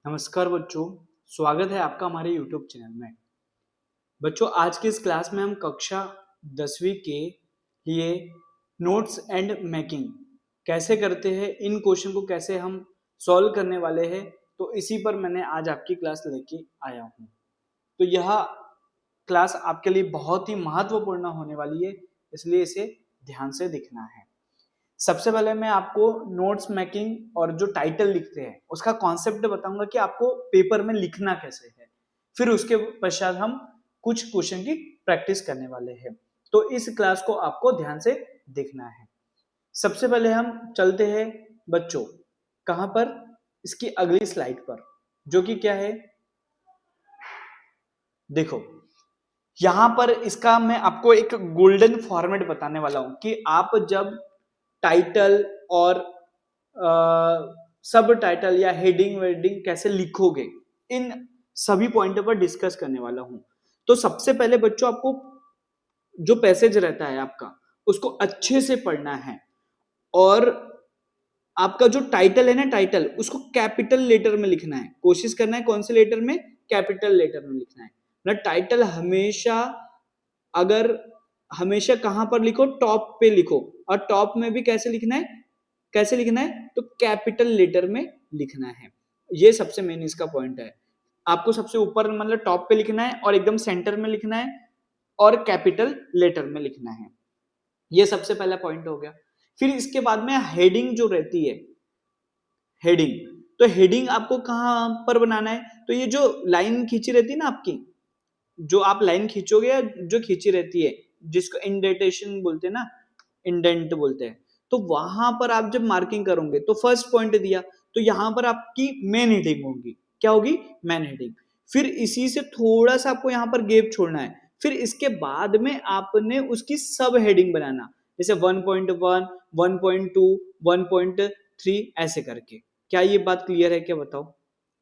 नमस्कार बच्चों, स्वागत है आपका हमारे YouTube चैनल में। बच्चों, आज की इस क्लास में हम कक्षा 10वीं के लिए नोट्स एंड मेकिंग कैसे करते हैं, इन क्वेश्चन को कैसे हम सॉल्व करने वाले हैं, तो इसी पर मैंने आज आपकी क्लास लेके आया हूँ। तो यह क्लास आपके लिए बहुत ही महत्वपूर्ण होने वाली है, इसलिए इसे ध्यान से देखना है। सबसे पहले मैं आपको नोट्स मेकिंग और जो टाइटल लिखते हैं उसका कॉन्सेप्ट बताऊंगा कि आपको पेपर में लिखना कैसे है। फिर उसके पश्चात हम कुछ क्वेश्चन की प्रैक्टिस करने वाले हैं। तो इस क्लास को आपको ध्यान से देखना है। सबसे पहले हम चलते हैं बच्चों, कहां पर? इसकी अगली स्लाइड पर, जो कि क्या है, देखो यहां पर इसका मैं आपको एक गोल्डन फॉर्मेट बताने वाला हूं कि आप जब टाइटल और सब टाइटल या हेडिंग वेडिंग कैसे लिखोगे, इन सभी पॉइंटों पर डिस्कस करने वाला हूं। तो सबसे पहले बच्चों, आपको जो पैसेज रहता है आपका उसको अच्छे से पढ़ना है, और आपका जो टाइटल है ना, टाइटल उसको कैपिटल लेटर में लिखना है। कोशिश करना है कौन से लेटर में? कैपिटल लेटर में लिखना है ना। टाइटल हमेशा, अगर हमेशा कहां पर लिखो? टॉप पे लिखो। और टॉप में भी कैसे लिखना है? कैसे लिखना है? तो कैपिटल लेटर में लिखना है। ये सबसे मेन इसका पॉइंट है। आपको सबसे ऊपर मतलब टॉप पे लिखना है, और एकदम सेंटर में लिखना है, और कैपिटल लेटर में लिखना है। ये सबसे पहला पॉइंट हो गया। फिर इसके बाद में हेडिंग जो रहती है, हेडिंग, तो हेडिंग आपको कहां पर बनाना है? तो ये जो लाइन खींची रहती है ना आपकी, जो आप लाइन खींचोगे या जो खींची रहती है, जिसको इंडेंटेशन बोलते हैं ना, इंडेंट बोलते हैं, तो वहां पर आप जब मार्किंग करोगे तो फर्स्ट पॉइंट दिया, तो यहां पर आपकी मेन हेडिंग होगी। क्या होगी? Main heading. फिर इसी से थोड़ा सा आपको यहां पर गैप छोड़ना है। फिर इसके बाद में आपने उसकी सब हेडिंग बनाना, जैसे 1.1, 1.2, 1.3 ऐसे करके। क्या ये बात क्लियर है क्या? बताओ,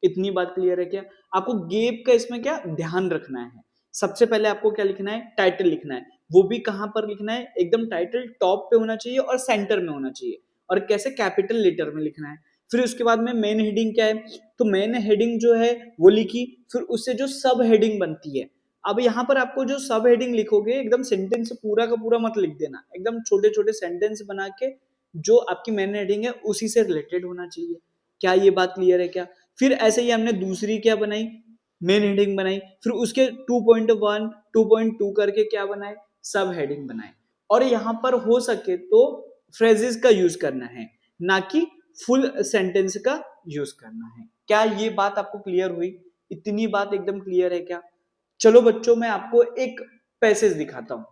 इतनी बात क्लियर है क्या? आपको गैप का इसमें क्या ध्यान रखना है? सबसे पहले आपको क्या लिखना है? टाइटल लिखना है। वो भी कहां पर लिखना है? एकदम टाइटल टॉप पे होना चाहिए और सेंटर में होना चाहिए। और कैसे? कैपिटल लेटर में लिखना है। फिर उसके बाद में मेन हेडिंग क्या है? तो मेन हेडिंग जो है वो लिखी, फिर उससे जो सब हेडिंग बनती है। अब यहां पर आपको जो सब हेडिंग लिखोगे, एकदम सेंटेंस पूरा का पूरा मत लिख देना, एकदम छोटे छोटे सेंटेंस बना के जो आपकी मेन हेडिंग है उसी से रिलेटेड होना चाहिए। क्या ये बात क्लियर है क्या? फिर ऐसे ही हमने दूसरी क्या बनाई? मेन हेडिंग बनाई। फिर उसके 2.1, 2.2 करके क्या बनाए? सब हेडिंग बनाए। और यहां पर हो सके तो फ्रेजेस का यूज करना है, ना कि फुल सेंटेंस का यूज करना है। क्या ये बात आपको क्लियर हुई? इतनी बात एकदम क्लियर है क्या? चलो बच्चों, मैं आपको एक पैसेज दिखाता हूं।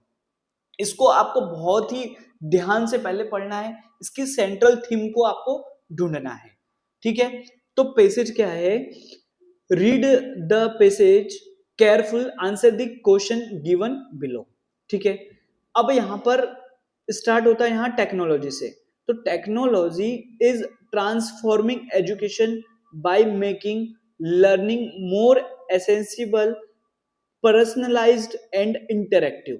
इसको आपको बहुत ही ध्यान से पहले पढ़ना है, इसकी सेंट्रल थीम को आपको ढूंढना है। ठीक है? तो पैसेज क्या है? Read the passage careful, answer the question given below. ठीक है? अब यहां पर स्टार्ट होता है यहां टेक्नोलॉजी से। तो technology is transforming education by making learning more accessible, personalized and interactive.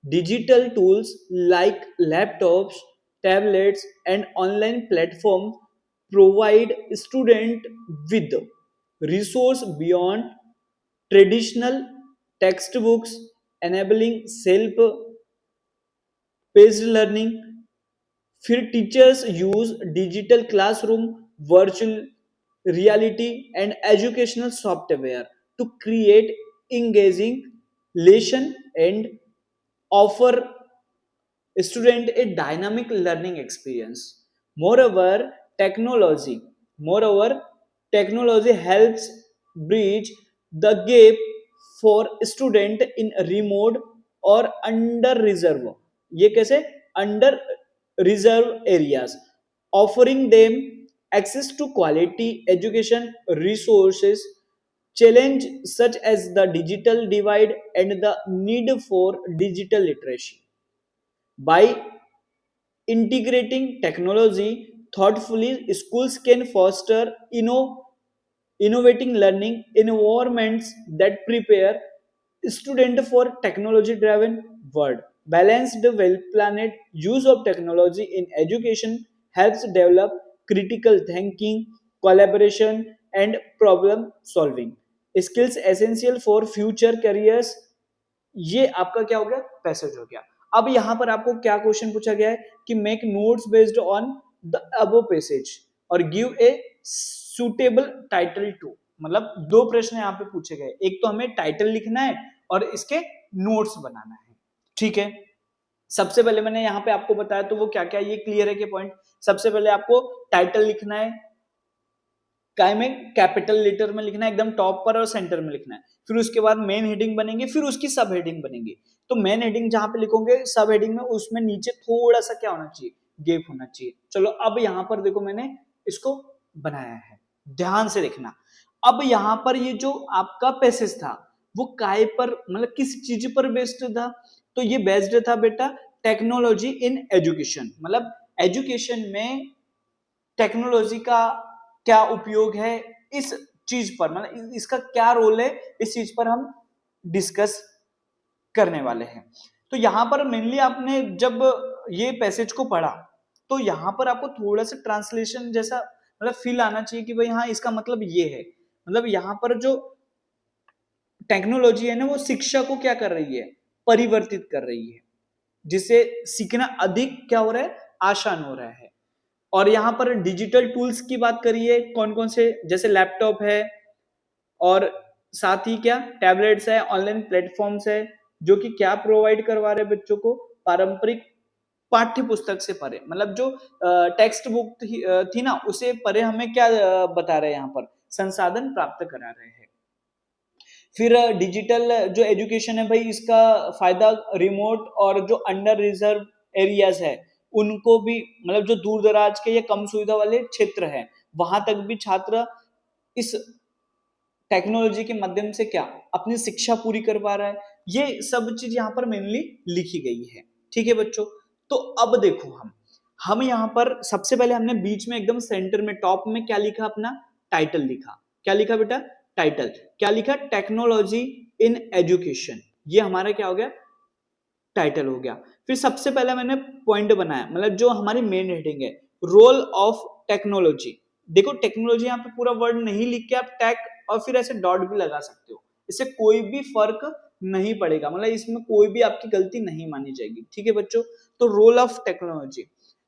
Digital tools like laptops, tablets, and online platforms provide students with resource beyond traditional textbooks, enabling self-paced learning. फिर teachers use digital classroom, virtual reality, and educational software to create engaging lesson and offer student a dynamic learning experience. Moreover, technology, moreover, technology helps bridge the gap for student in remote or under reserve. ये कैसे? Under reserve areas, offering them access to quality education resources. Challenge such as the digital divide and the need for digital literacy. By integrating technology thoughtfully, schools can foster innovating learning environments that prepare students for technology-driven world. Balanced, well-planned use of technology in education helps develop critical thinking, collaboration, and problem solving, skills essential for future careers. ये आपका क्या हो गया, passage हो गया। अब यहां पर आपको क्या क्वेश्चन पूछा गया है कि make notes based on the above passage और give a suitable title to. मतलब दो प्रश्न यहाँ पे पूछे गए, एक तो हमें टाइटल लिखना है और इसके नोट्स बनाना है। ठीक है, सबसे पहले मैंने यहाँ पे आपको बताया तो वो क्या क्या, ये क्लियर है कि पॉइंट। सबसे पहले आपको टाइटल लिखना है, काय में कैपिटल लेटर में लिखना है, एकदम टॉप पर और सेंटर में लिखना है। फिर उसके बाद मेन हेडिंग बनेंगे, फिर उसकी सब हेडिंग बनेगी। तो मेन हेडिंग जहां पे लिखोगे, सब हेडिंग में उसमें नीचे थोड़ा सा क्या होना चाहिए, गैप होना चाहिए। चलो अब यहां पर देखो मैंने इसको बनाया है, ध्यान से देखना। अब यहां पर ये जो आपका पैसेज था वो काय पर, मतलब किस चीज पर बेस्ड था, तो ये बेस्ड था बेटा टेक्नोलॉजी इन एजुकेशन। मतलब एजुकेशन में टेक्नोलॉजी का क्या उपयोग है इस चीज पर, मतलब इसका क्या रोल है, इस चीज पर हम डिस्कस करने वाले हैं। तो यहां पर मेनली आपने जब ये पैसेज को पढ़ा तो यहां पर आपको थोड़ा सा ट्रांसलेशन जैसा मतलब फील आना चाहिए कि भाई हाँ इसका मतलब ये है। मतलब यहां पर जो टेक्नोलॉजी है ना वो शिक्षा को क्या कर रही है, परिवर्तित कर रही है, जिससे सीखना अधिक क्या हो रहा है, आसान हो रहा है। और यहाँ पर डिजिटल टूल्स की बात करिए, कौन कौन से, जैसे लैपटॉप है और साथ ही क्या टैबलेट्स है, ऑनलाइन प्लेटफॉर्म्स है, जो कि क्या प्रोवाइड करवा रहे बच्चों को, पारंपरिक पाठ्य पुस्तक से परे, मतलब जो टेक्स्ट बुक थी ना उसे परे हमें क्या बता रहे हैं, यहाँ पर संसाधन प्राप्त करा रहे हैं। फिर डिजिटल जो एजुकेशन है भाई, इसका फायदा रिमोट और जो अंडर रिजर्व एरियाज है उनको भी, मतलब जो दूर दराज के या कम सुविधा वाले क्षेत्र है वहां तक भी छात्र इस टेक्नोलॉजी के माध्यम से क्या अपनी शिक्षा पूरी कर पा रहा है। ये सब चीज यहाँ पर मेनली लिखी गई है। ठीक है बच्चों, तो अब देखो हम यहाँ पर सबसे पहले हमने बीच में एकदम सेंटर में टॉप में क्या लिखा, अपना टाइटल लिखा। क्या लिखा बेटा, टाइटल। क्या लिखा, टेक्नोलॉजी इन एजुकेशन, ये हमारा क्या हो गया, टाइटल हो गया। फिर सबसे पहले मैंने पॉइंट बनाया, मतलब जो हमारी मेन हेडिंग है, रोल ऑफ टेक्नोलॉजी। देखो टेक्नोलॉजी यहाँ पे पूरा वर्ड नहीं लिख के आप टेक और फिर ऐसे डॉट भी लगा सकते हो, इससे कोई भी फर्क नहीं पड़ेगा, मतलब इसमें कोई भी आपकी गलती नहीं मानी जाएगी। ठीक है बच्चों, तो रोल ऑफ टेक्नोलॉजी,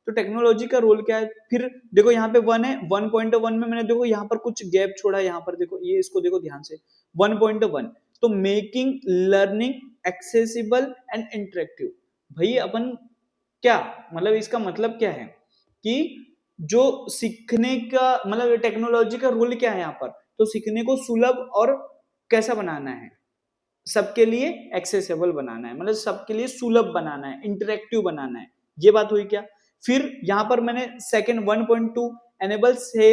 तो टेक्नोलॉजी का रोल क्या है। फिर देखो यहाँ पे 1 है, 1.1 में मैंने देखो यहाँ पर कुछ गैप छोड़ा है, यहाँ पर देखो ये, इसको देखो ध्यान से, 1.1, तो making learning accessible and interactive. भाई अपन क्या, मतलब इसका मतलब क्या है कि जो सीखने का, मतलब टेक्नोलॉजी का रोल क्या है यहाँ पर, तो सीखने को सुलभ और कैसा बनाना है, सबके लिए एक्सेसिबल बनाना है, मतलब सबके लिए सुलभ बनाना है, इंटरेक्टिव बनाना है। ये बात हुई क्या। फिर यहां पर मैंने सेकंड 1.2 एनेबल से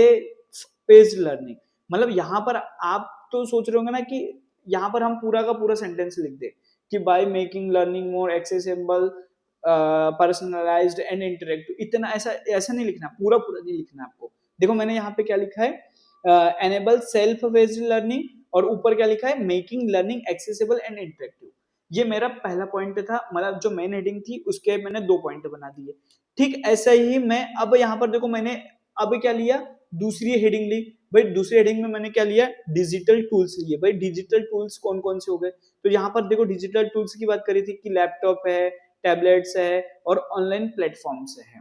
पेज्ड लर्निंग, मतलब यहां पर आप तो सोच रहे होंगे ना कि यहां पर हम पूरा का पूरा सेंटेंस लिख दे कि bye making learning more accessible, personalised and interactive, इतना ऐसा ऐसा नहीं लिखना, पूरा पूरा नहीं लिखना आपको। देखो मैंने यहाँ पे क्या लिखा है, एनेबल सेल्फ बेस्ड लर्निंग, और ऊपर क्या लिखा है, making learning accessible and interactive. ये मेरा पहला पॉइंट था, मतलब जो मेन हेडिंग थी उसके मैंने 2 पॉइंट बना दिए। ठीक ऐसा ही मैं अब यहाँ पर देखो मैंने अब क्या लिया, दूसरी हेडिंग ली। भाई दूसरी हेडिंग में मैंने क्या लिया, डिजिटल टूल्स लिए। भाई डिजिटल टूल्स कौन कौन से हो गए, तो यहाँ पर देखो डिजिटल टूल्स की बात करी थी कि लैपटॉप है, टैबलेट्स है और ऑनलाइन प्लेटफॉर्म्स है।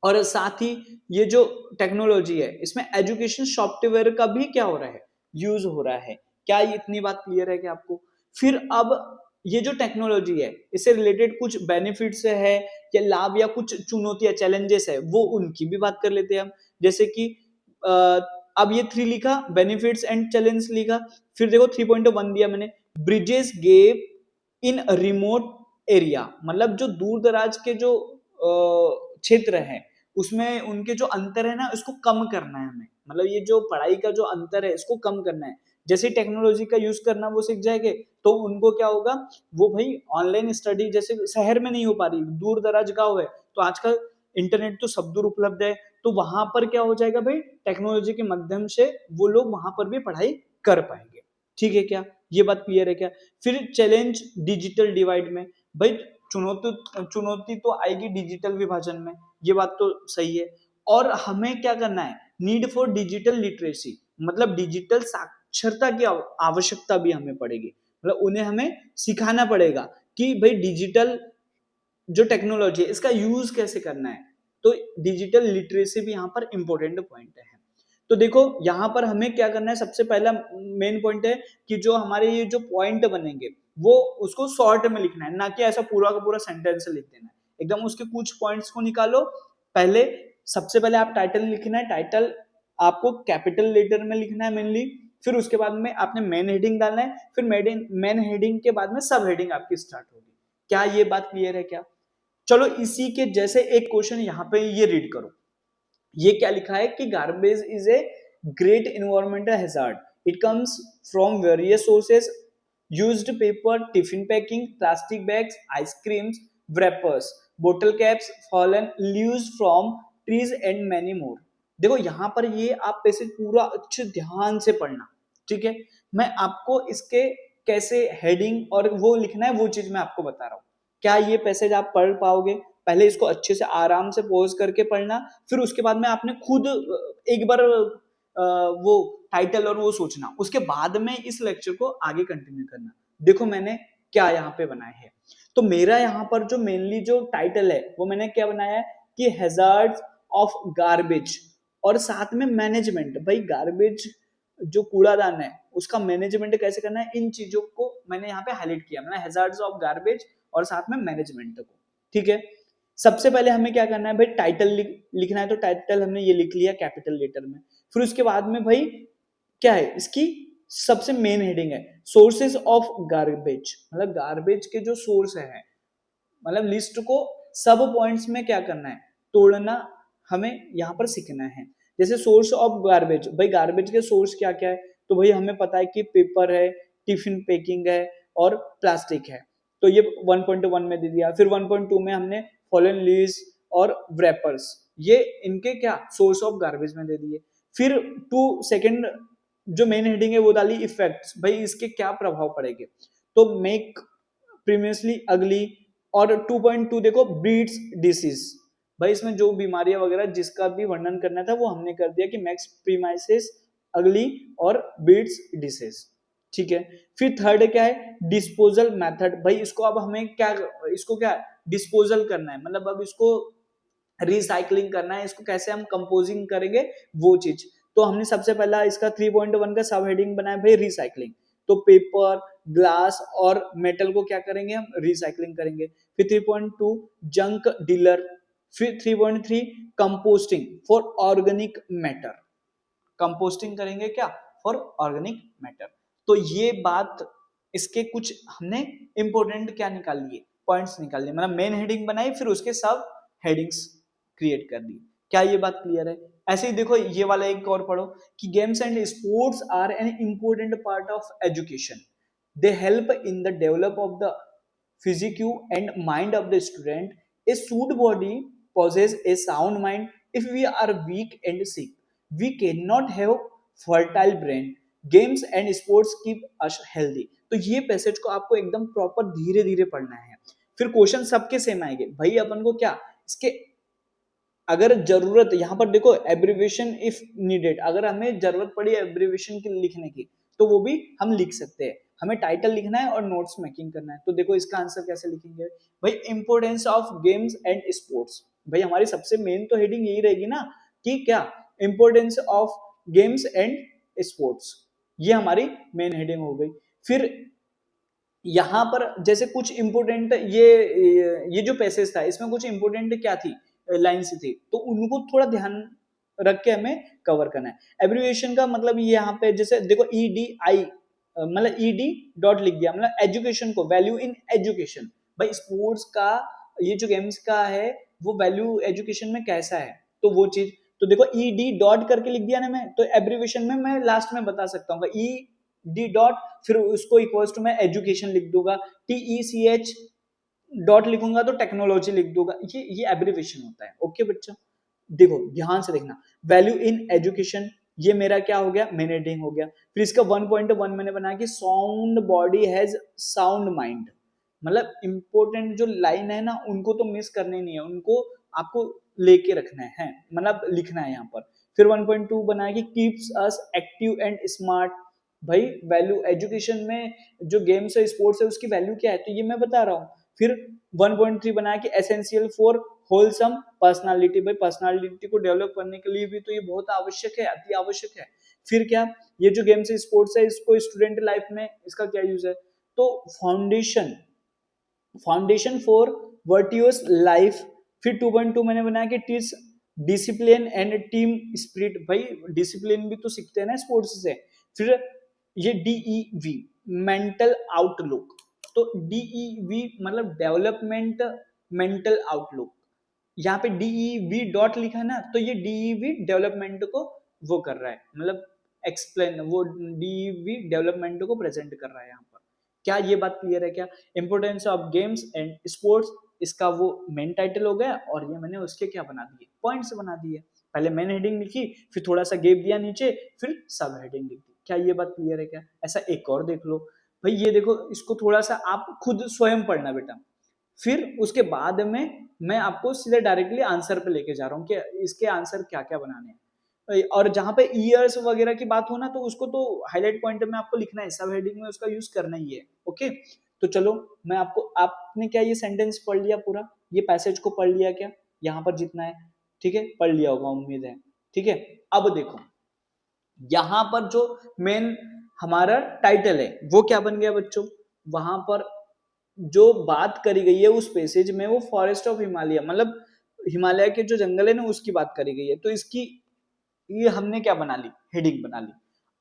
और साथ ही ये जो टेक्नोलॉजी है इसमें एजुकेशन सॉफ्टवेयर का भी क्या हो रहा है, यूज हो रहा है। क्या ये इतनी बात क्लियर है कि आपको। फिर अब ये जो टेक्नोलॉजी है इससे रिलेटेड कुछ बेनिफिट्स है या लाभ या कुछ चुनौतियां, चैलेंजेस है, वो उनकी भी बात कर लेते हैं हम। जैसे कि अब ये 3 लिखा, बेनिफिट्स एंड चैलेंज लिखा। फिर देखो 3.1 दिया मैंने, ब्रिजेस गेप इन रिमोट एरिया, मतलब जो दूर दराज के जो क्षेत्र है उसमें उनके जो अंतर है ना उसको कम करना है हमें, मतलब ये जो पढ़ाई का जो अंतर है इसको कम करना है। जैसे टेक्नोलॉजी का यूज करना वो सीख जाएंगे तो उनको क्या होगा, वो भाई ऑनलाइन स्टडी जैसे शहर में नहीं हो पा रही, दूर दराज गांव है, तो आजकल इंटरनेट तो सब दूर उपलब्ध है, तो वहां पर क्या हो जाएगा भाई, टेक्नोलॉजी के माध्यम से वो लोग वहां पर भी पढ़ाई कर पाएंगे। ठीक है क्या, ये बात क्लियर है क्या। फिर चैलेंज डिजिटल डिवाइड में, भाई चुनौती चुनौती तो आएगी डिजिटल विभाजन में, ये बात तो सही है। और हमें क्या करना है, नीड फॉर डिजिटल लिटरेसी, मतलब डिजिटल साक्षरता की आवश्यकता भी हमें पड़ेगी, मतलब उन्हें हमें सिखाना पड़ेगा कि भाई डिजिटल जो टेक्नोलॉजी है इसका यूज कैसे करना है। तो डिजिटल लिटरेसी भी यहाँ पर इंपॉर्टेंट पॉइंट है। तो देखो यहाँ पर हमें क्या करना है, सबसे पहला मेन पॉइंट है कि जो हमारे ये जो पॉइंट बनेंगे वो उसको शॉर्ट में लिखना है, ना कि ऐसा पूरा का पूरा सेंटेंस लिख देना है। एकदम उसके कुछ पॉइंट्स को निकालो। पहले सबसे पहले आप टाइटल लिखना है, टाइटल आपको कैपिटल लेटर में लिखना है मेनली। फिर उसके बाद में आपने मेन हेडिंग डालना है, फिर मेन हेडिंग के बाद में सब हेडिंग आपकी स्टार्ट होगी। क्या ये बात क्लियर है क्या? चलो इसी के जैसे एक क्वेश्चन यहाँ पे ये रीड करो। ये क्या लिखा है कि garbage is a great environmental hazard, it comes from various sources, used paper, tiffin packing, plastic bags, ice creams, wrappers, bottle caps, fallen leaves from trees and many more। देखो यहाँ पर ये आप पैसेज पूरा अच्छे ध्यान से पढ़ना, ठीक है। मैं आपको इसके कैसे हेडिंग और वो लिखना है वो चीज मैं आपको बता रहा हूँ। क्या ये पैसेज आप पढ़ पाओगे? पहले इसको अच्छे से आराम से पॉज करके पढ़ना, फिर उसके बाद में आपने खुद एक बार वो टाइटल और वो सोचना, उसके बाद में इस लेक्चर को आगे कंटिन्यू करना। देखो मैंने क्या यहाँ पे बनाया है। तो मेरा यहाँ पर जो मेनली जो टाइटल है वो मैंने क्या बनाया है कि हैजार्ड्स ऑफ गार्बेज, और साथ में मैनेजमेंट। भाई गार्बेज जो कूड़ादान है उसका मैनेजमेंट कैसे करना है, इन चीजों को मैंने यहाँ पे हाईलाइट किया, मैंने हैजार्ड्स ऑफ गार्बेज और साथ में मैनेजमेंट को, ठीक है। सबसे पहले हमें क्या करना है भाई, टाइटल लिखना है। तो टाइटल हमने ये लिख लिया कैपिटल लेटर में। फिर उसके बाद में भाई क्या है, इसकी सबसे मेन हेडिंग है सोर्सेस ऑफ गार्बेज, मतलब गार्बेज के जो सोर्स है, मतलब लिस्ट को सब पॉइंट्स में क्या करना है, तोड़ना हमें यहाँ पर सीखना है। जैसे सोर्स ऑफ गार्बेज, भाई गार्बेज के सोर्स क्या क्या है, तो भाई हमें पता है कि पेपर है, टिफिन पैकिंग है और प्लास्टिक है। तो ये 1.1 में दे दिया। फिर 1.2 में हमने फॉलन लीव्स और व्रैपर्स, ये इनके क्या सोर्स ऑफ गार्बेज में दे दिए। फिर 2 जो मेन हेडिंग है वो डाली इफेक्ट्स, भाई इसके क्या प्रभाव पड़ेंगे। तो मेक प्रीवियसली अगली, और 2.2 देखो ब्रीड्स डिसीज, भाई इसमें जो बीमारियां वगैरह जिसका भी वर्णन करना था वो हमने कर दिया कि मैक्स प्रीमाइसिस अगली और ब्रीड्स डिसीज, ठीक है। फिर थर्ड क्या है, डिस्पोजल मेथड, भाई इसको अब हमें क्या, इसको क्या डिस्पोजल करना है, मतलब अब इसको रिसाइकलिंग करना है, इसको कैसे हम कंपोजिंग करेंगे वो चीज। तो हमने सबसे पहला इसका 3.1 का सब हेडिंग बनाया भाई रिसाइकलिंग। तो पेपर, ग्लास और मेटल को क्या करेंगे हम, रिसाइकलिंग करेंगे। फिर 3.2 जंक डीलर। फिर 3.3 composting for organic matter, composting करेंगे क्या, फॉर ऑर्गेनिक मैटर। तो ये बात, इसके कुछ हमने इंपोर्टेंट क्या निकाल लिए, पॉइंट्स निकाल लिए, मतलब मेन हेडिंग बनाई फिर उसके सब हेडिंग्स क्रिएट कर दी। क्या ये बात क्लियर है? ऐसे ही देखो ये वाला एक और पढ़ो कि games and sports are an important part of education, they help in the develop of the physique and mind of the student. A sound body possesses a sound mind. If we are weak and sick, we cannot have fertile brain. Games and sports keep us healthy। तो ये passage को आपको एकदम proper धीरे धीरे पढ़ना है। फिर क्वेश्चन सबके सेम आएंगे भाई, अपन को क्या इसके अगर जरूरत, यहाँ पर देखो एब्रीविएशन इफ नीडेड, अगर हमें जरूरत पड़ी एब्रीविएशन की लिखने की तो वो भी हम लिख सकते हैं। हमें टाइटल लिखना है और नोट्स मेकिंग करना है। तो देखो इसका आंसर कैसे लिखेंगे भाई, importance of games and sports. भाई हमारी सबसे मेन तो हेडिंग यही रहेगी ना कि क्या, importance of games and sports, ये हमारी मेन हेडिंग हो गई। फिर यहाँ पर जैसे कुछ इंपोर्टेंट ये जो पैसेज था इसमें कुछ इंपोर्टेंट क्या थी, लाइन्स थी, तो उनको थोड़ा ध्यान रख के हमें कवर करना है। एब्रिविएशन का मतलब ये यहाँ पे जैसे देखो EDI, मतलब ED डॉट लिख दिया, मतलब एजुकेशन को, वैल्यू इन एजुकेशन। भाई स्पोर्ट्स का, ये जो गेम्स का है वो वैल्यू एजुकेशन में कैसा है, तो वो चीज। तो देखो ED डॉट करके लिख दिया ना मैं, तो एब्रिविएशन में मैं लास्ट में बता सकता हूँ ED डॉट, फिर उसको इक्वल्स टू मैं एजुकेशन लिख दूंगा, TECH डॉट लिखूंगा तो टेक्नोलॉजी लिख दूंगा, ये एब्रिविएशन होता है। ओके बच्चों, देखो ध्यान से देखना, वैल्यू इन एजुकेशन, ये मेरा क्या हो गया, मेन हेडिंग हो गया। फिर इसका 1.1 मैंने बनाया कि sound body has sound mind, मतलब इंपॉर्टेंट जो लाइन है ना उनको तो मिस करने नहीं है, उनको आपको लेके रखना है, मतलब लिखना है यहाँ पर। फिर 1.2 बनाया कि keeps us active and smart. भाई वैल्यू एजुकेशन में जो गेम्स है स्पोर्ट्स है उसकी वैल्यू क्या है, तो ये मैं बता रहा हूँ। फिर 1.3 बनाया कि एसेंशियल फॉर होलसम पर्सनालिटी। भाई पर्सनालिटी को डेवलप करने के लिए भी तो ये बहुत आवश्यक है, अति आवश्यक है। फिर क्या, ये जो गेम्स स्पोर्ट्स है इसको स्टूडेंट लाइफ में इसका क्या यूज है, तो फाउंडेशन फॉर वर्टियस लाइफ। फिर 2.2 मैंने बनाया कि teach discipline and team spirit. भाई डिसिप्लिन भी तो सीखते हैं ना स्पोर्ट्स से। फिर ये DEV मेंटल आउटलुक, तो DEV मतलब डेवलपमेंट मेंटल आउटलुक। यहाँ पे DEV डॉट लिखा है ना, तो ये DEV डेवलपमेंट को वो कर रहा है, मतलब एक्सप्लेन, वो DEV डेवलपमेंट को प्रेजेंट कर रहा है यहाँ पर। क्या ये बात क्लियर है क्या? Importance of games and sports, इसका वो मेन टाइटल हो गया, और ये मैंने उसके क्या बना दिए, पॉइंट्स बना दिए। पहले मेन हेडिंग लिखी, फिर थोड़ा सा गैप दिया नीचे, फिर सब हेडिंग लिख दी। क्या ये बात क्लियर है क्या? ऐसा एक और देख लो भाई, ये देखो, इसको थोड़ा सा आप खुद स्वयं पढ़ना बेटा। फिर उसके बाद में मैं आपको सीधे डायरेक्टली आंसर पे लेके जा रहा हूँ कि इसके आंसर क्या क्या बनाने हैं। और जहां पे ईयर्स वगैरह की बात हो ना, तो उसको तो हाईलाइट पॉइंट में आपको लिखना है, सब हेडिंग में उसका यूज करना ही है। ओके, तो चलो मैं आपको, आपने क्या ये सेंटेंस पढ़ लिया पूरा, ये पैसेज को पढ़ लिया क्या, यहाँ पर जितना है, ठीक है, पढ़ लिया होगा उम्मीद है। ठीक है, अब देखो यहाँ पर जो मेन हमारा टाइटल है वो क्या बन गया बच्चों, वहां पर जो बात करी गई है उस पैसेज में वो फॉरेस्ट ऑफ हिमालय, मतलब हिमालय के जो जंगल है ना उसकी बात करी गई है, तो इसकी ये हमने क्या बना ली, हेडिंग बना ली।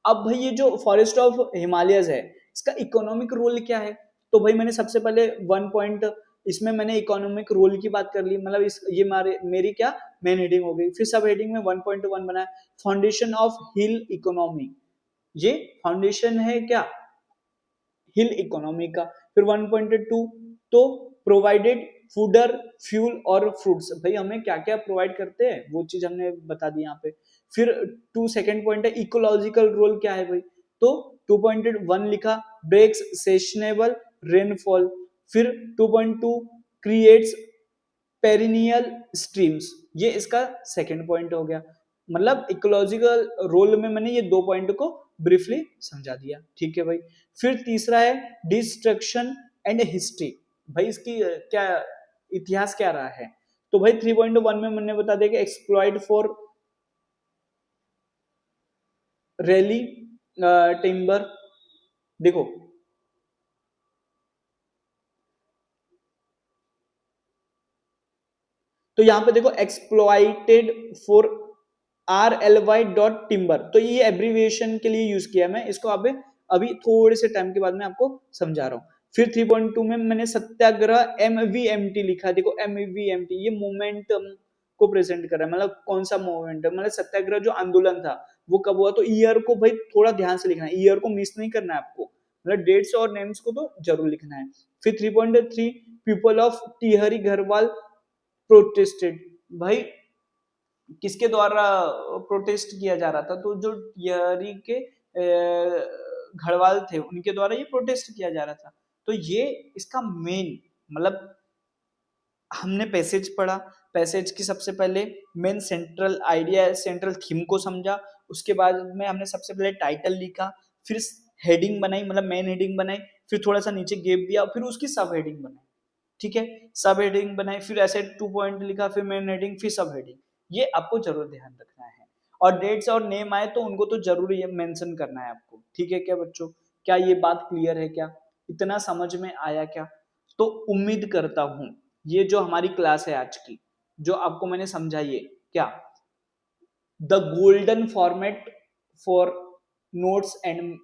अब भाई ये जो फॉरेस्ट ऑफ हिमालयस है इसका इकोनॉमिक रोल क्या है, तो भाई मैंने सबसे पहले 1 पॉइंट इसमें मैंने इकोनॉमिक रोल की बात कर ली, मतलब इस ये मेरी क्या मेन हेडिंग हो गई। फिर सब हेडिंग में 1.1 बनाया फाउंडेशन ऑफ हिल इकोनॉमी, ये फाउंडेशन है क्या हिल इकोनॉमी का। फिर 1.2 तो प्रोवाइडेड फूडर फ्यूल और फ्रूट्स, भाई हमें क्या क्या प्रोवाइड करते हैं वो चीज हमने बता दी यहाँ पे। फिर 2 सेकेंड पॉइंट है इकोलॉजिकल रोल क्या है भाई, तो 2.1 लिखा ब्रेक्स सेशनेबल रेनफॉल। फिर 2.2 क्रिएट्स पेरिनियल स्ट्रीम्स, ये इसका सेकेंड पॉइंट हो गया। मतलब इकोलॉजिकल रोल में मैंने ये 2 पॉइंट को ब्रीफली समझा दिया। ठीक है भाई, फिर तीसरा है डिस्ट्रक्शन एंड हिस्ट्री, भाई इसकी क्या इतिहास क्या रहा है, तो भाई 3.1 में मैंने बता दिया कि एक्सप्लॉइट फॉर रैली टिम्बर। देखो तो यहाँ पे देखो एक्सप्लॉइटेड फॉर RLY.टिम्बर, तो ये एब्रीविएशन के लिए यूज किया मैं इसको, अभी थोड़े से टाइम के बाद मैं आपको समझा रहा हूँ। फिर 3.2 में मैंने सत्याग्रह MVMT लिखा, देखो MVMT ये मोमेंटम को प्रेजेंट कर रहा है, मतलब कौन सा मोमेंटम, मतलब सत्याग्रह जो आंदोलन था वो कब हुआ, तो ईयर को भाई थोड़ा ध्यान से लिखना है, ईयर को मिस नहीं करना है आपको, मतलब डेट्स और नेम्स को तो जरूर लिखना है। फिर 3.3 people of Tehri Garhwal protested, भाई किसके द्वारा प्रोटेस्ट किया जा रहा था, तो जो टिहरी के घड़वाल थे उनके द्वारा ये प्रोटेस्ट किया जा रहा था। तो ये इसका मेन मतलब हमने पैसेज पढ़ा, पैसेज की सबसे पहले main central idea central theme को समझा, उसके बाद में हमने सबसे पहले टाइटल लिखा, फिर हेडिंग बनाई मतलब मेन हेडिंग बनाई, फिर थोड़ा सा नीचे गैप दिया, फिर उसकी सब हेडिंग बनाई। ठीक है, सब हेडिंग बनाई, फिर ऐसे 2 पॉइंट लिखा, फिर मेन हेडिंग, फिर सब हेडिंग, ये आपको जरूर ध्यान रखना है। और डेट्स और नेम आए तो उनको तो जरूर ये मेंशन करना है आपको। ठीक है क्या बच्चों, क्या ये बात क्लियर है क्या, इतना समझ में आया क्या? तो उम्मीद करता हूं ये जो हमारी क्लास है आज की, जो आपको मैंने समझाई है क्या, the golden format for notes and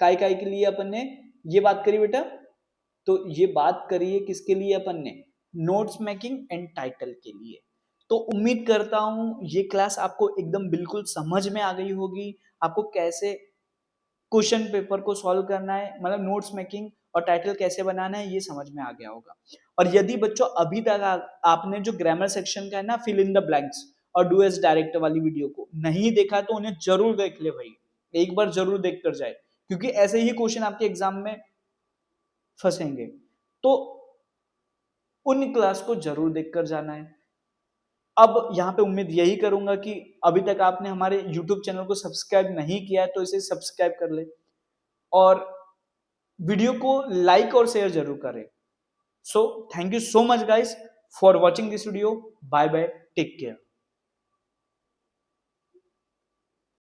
काय काय के लिए अपन ने ये बात करी बेटा, तो ये बात करी है किसके लिए अपन ने, नोट्स मेकिंग एंड टाइटल के लिए। तो उम्मीद करता हूं ये क्लास आपको एकदम बिल्कुल समझ में आ गई होगी, आपको कैसे क्वेश्चन पेपर को सॉल्व करना है, मतलब नोट्स मेकिंग और टाइटल कैसे बनाना है ये समझ में आ गया होगा। और यदि बच्चों अभी तक आपने जो ग्रामर सेक्शन का है ना फिल इन द ब्लैंक्स और डू एज डायरेक्ट वाली वीडियो को नहीं देखा तो उन्हें जरूर देख ले भाई, एक बार जरूर देख कर जाए, क्योंकि ऐसे ही क्वेश्चन आपके एग्जाम में फंसेंगे। तो उन क्लास को जरूर देखकर जाना है। अब यहाँ पे उम्मीद यही करूंगा कि अभी तक आपने हमारे YouTube चैनल को सब्सक्राइब नहीं किया है तो इसे सब्सक्राइब कर ले और वीडियो को लाइक और शेयर जरूर करें। So thank you so much guys for watching this video. Bye bye, take care.